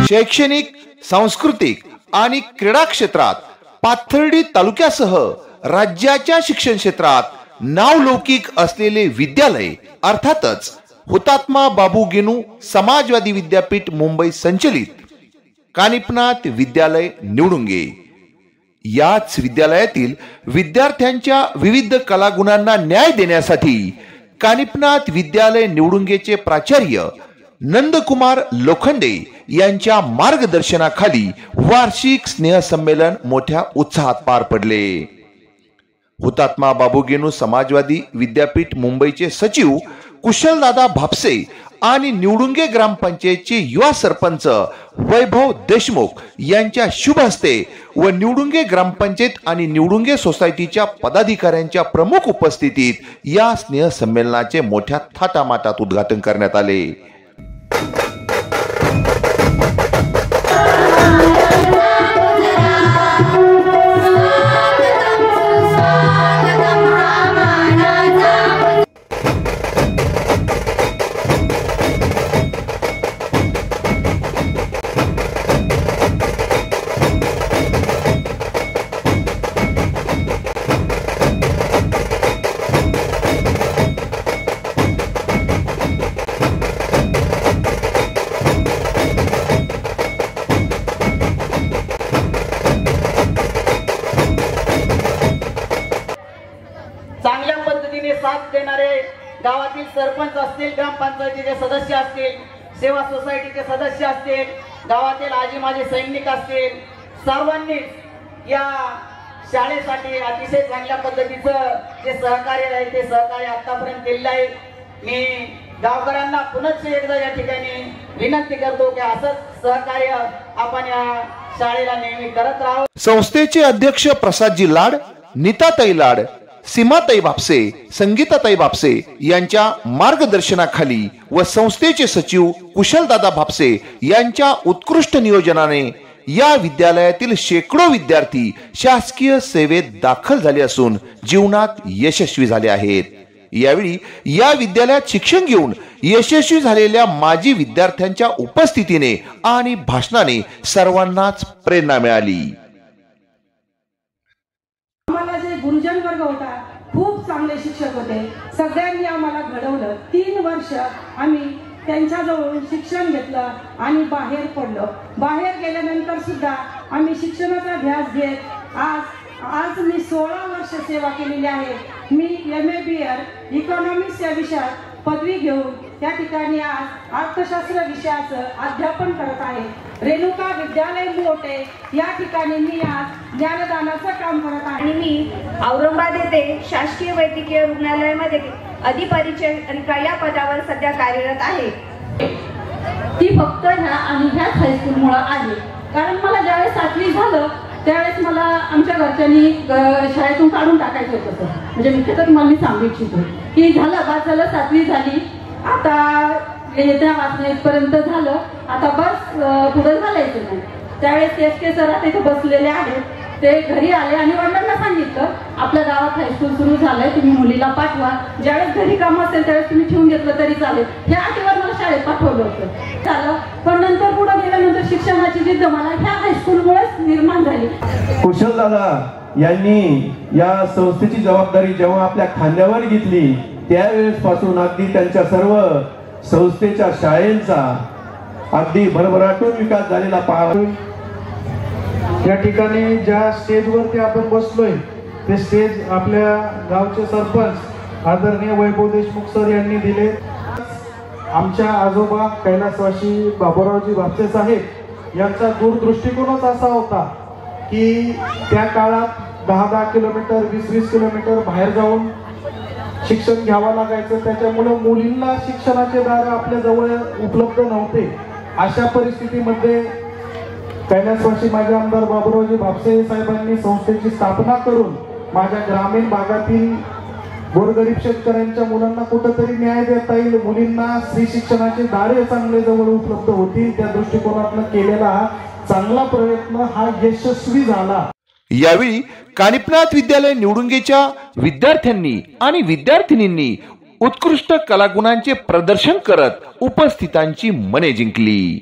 शैक्षणिक, सांस्कृतिक आणि क्रीडा क्षेत्रात पाथर्डी तालुक्यासह राज्याच्या शिक्षण क्षेत्रात नावलौकिक असलेले विद्यालय अर्थातच हुतात्मा बाबू गेनू समाजवादी विद्यापीठ मुंबई संचलित कानिपनाथ विद्यालय निवडुंगे। याच विद्यालयातील विद्यार्थ्यांच्या विविध कलागुणांना न्याय देण्यासाठी कानिपनाथ विद्यालय निवडुंगेचे प्राचार्य नंदकुमार लोखंडे यांच्या मार्गदर्शनाखाली वार्षिक स्नेहसंमेलन मोठ्या उत्साहात पार पडले। हुतात्मा बाबू गेनू समाजवादी विद्यापीठ मुंबईचे सचिव कुशलदादा भापसे आणि निवडुंगे ग्रामपंचायतचे युवा सरपंच वैभव देशमुख यांच्या शुभ हस्ते व निवडुंगे ग्रामपंचायत आणि निवडुंगे सोसायटीच्या पदाधिकाऱ्यांच्या प्रमुख उपस्थितीत या स्नेहसंमेलनाचे मोठ्या थाटामाटात उद्घाटन करण्यात आले। चांगल्या पद्धतीने साथ देणारे गावातील सरपंच असतील, ग्रामपंचायतीचे सदस्य असतील, सेवा सोसायटीचे सदस्य असतील, गावातील आजी माजी सैनिक असतील, सर्वांनी या शाळेसाठी अतिशय चांगल्या पद्धतीचं जे सहकार्य आहे ते सहकार्य आतापर्यंत केलेलं आहे। मी गावकऱ्यांना पुन्हा एकदा या ठिकाणी विनंती करतो की असंच सहकार्य आपण या शाळेला नेहमी करत राहू। संस्थेचे अध्यक्ष प्रसादजी लाड, नीताताई लाड, सीमाताई भापसे, संगीताताई भापसे यांच्या मार्गदर्शनाखाली व संस्थेचे सचिव कुशलदादा भापसे यांच्या उत्कृष्ट नियोजनाने या विद्यालयातील शेकडो विद्यार्थी शासकीय सेवेत दाखल झाले असून जीवनात यशस्वी झाले आहेत। यावेळी या विद्यालयात शिक्षण घेऊन यशस्वी झालेल्या माजी विद्यार्थ्यांच्या उपस्थितीने आणि भाषणाने सर्वांनाच प्रेरणा मिळाली। गुरुजन वर्ग होता, खूप चांगले शिक्षक होते, सगळ्यांनी आम्हाला घडवलं। 3 वर्ष आम्ही त्यांच्याजवळून शिक्षण घेतलं आणि बाहेर पडलो। बाहेर गेल्यानंतर सुद्धा आम्ही शिक्षणाचा ध्यास घेत आज मी 16 वर्ष सेवा केलेली आहे। मी MA BR इकॉनॉमिक्स या विषयात पदवी घेऊन त्या ठिकाणी आज अर्थशास्त्र विषयाचं अध्यापन करत आहे। रेणुका विद्यालय मोठे या ठिकाणी मी आज ज्ञानदानाचं काम करत आहे। आणि मी औरंगाबाद येथे शासकीय वैद्यकीय रुग्णालयामध्ये अधिपरिचारिका या पदावर सध्या कार्यरत आहे। ती फक्त ह्याच हायस्कूलमुळे आहे, कारण मला ज्यावेळेस 7वी झालं त्यावेळेस मला आमच्या घरच्यांनी शाळेतून काढून टाकायचं होतं। म्हणजे मुख्यतः तुम्हाला मी सांगू इच्छितो की झालं बस झालं, 7वी झाली, आता येत्या वाचण्यापर्यंत झालं, आता बस पुढे घालायचं नाही। त्यावेळेस SK सर आता इथे बसलेले आहेत, ते घरी आले आणि वडिलांना सांगितलं आपल्या गावात हायस्कूल सुरू झालंय, तुम्ही मुलीला पाठवा, ज्यावेळेस घरी काम असेल त्यावेळेस तुम्ही ठेवून घेतलं तरी चालेल। ह्या अटीवर मला शाळेत पाठवलं होतं, झालं। पण नंतर पुढे गेल्यानंतर शिक्षणाची जिद्द मला ह्या हायस्कूलमुळेच निर्माण झाली। कुशलदादा यांनी या संस्थेची जबाबदारी जेव्हा आपल्या खांद्यावर घेतली त्यावेळेस पासून अगदी त्यांच्या सर्व संस्थेच्या शाळेंचा अगदी भरभराटून विकास झालेला पाहावा। या ठिकाणी ज्या स्टेजवरती आपण बसलोय ते स्टेज आपल्या गावचे सरपंच आदरणीय वैभव देशमुख सर यांनी दिले। आमच्या आजोबा कैलासवासी बाबूरावजी भापसे साहेब यांचा दूरदृष्टिकोनच असा होता की त्या काळात 10-10 किलोमीटर 20-20 किलोमीटर बाहेर जाऊन शिक्षण घ्यावं लागायचं, त्याच्यामुळे मुलींना शिक्षणाचे दार आपल्या जवळ उपलब्ध नव्हते। अशा परिस्थितीमध्ये कैलासवासी माझे आमदार बाबूरावजी भापसे साहेबांनी संस्थेची स्थापना करून माझ्या ग्रामीण भागातील गोरगरीब शेतकऱ्यांच्या मुलांना कुठेतरी न्याय देता येईल, मुलींना स्त्री शिक्षणाचे दारे चांगले जवळ उपलब्ध होतील, त्या दृष्टिकोनातून केलेला हा चांगला प्रयत्न हा यशस्वी झाला। यावेळी कानिपनाथ विद्यालय निवडुंगेच्या विद्यार्थ्यांनी आणि विद्यार्थिनींनी उत्कृष्ट कलागुणांचे प्रदर्शन करत उपस्थितांची मने जिंकली।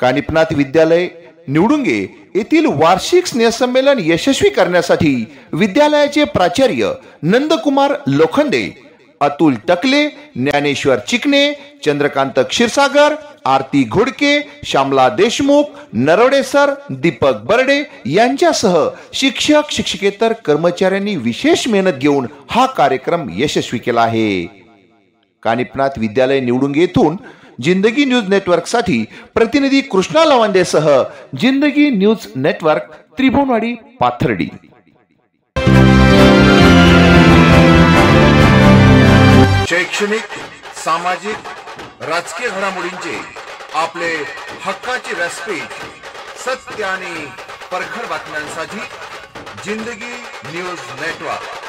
कानिपनाथ विद्यालय निवडुंगे येथील वार्षिक स्नेहसंमेलन यशस्वी करण्यासाठी विद्यालयाचे प्राचार्य नंदकुमार लोखंडे, अतुल टकले, ज्ञानेश्वर चिकणे, चंद्रकांत क्षीरसागर, आरती घोडके, श्यामला देशमुख, नरोडे सर, दीपक बर्डे यांच्यासह शिक्षक शिक्षकेतर कर्मचाऱ्यांनी विशेष मेहनत घेऊन हा कार्यक्रम यशस्वी केला आहे. कानिपनाथ विद्यालय निवडुंगे येथून जिंदगी न्यूज नेटवर्क साठी प्रतिनिधी कृष्णा लवांदेसह जिंदगी न्यूज नेटवर्क, त्रिभुवनवाडी, पाथर्डी. शैक्षणिक, सामाजिक, राजकीय घडामोडींचे आपले हक्काचे व्यासपीठ, सत्य आणि परखड बातम्यांसाठी जिंदगी न्यूज नेटवर्क.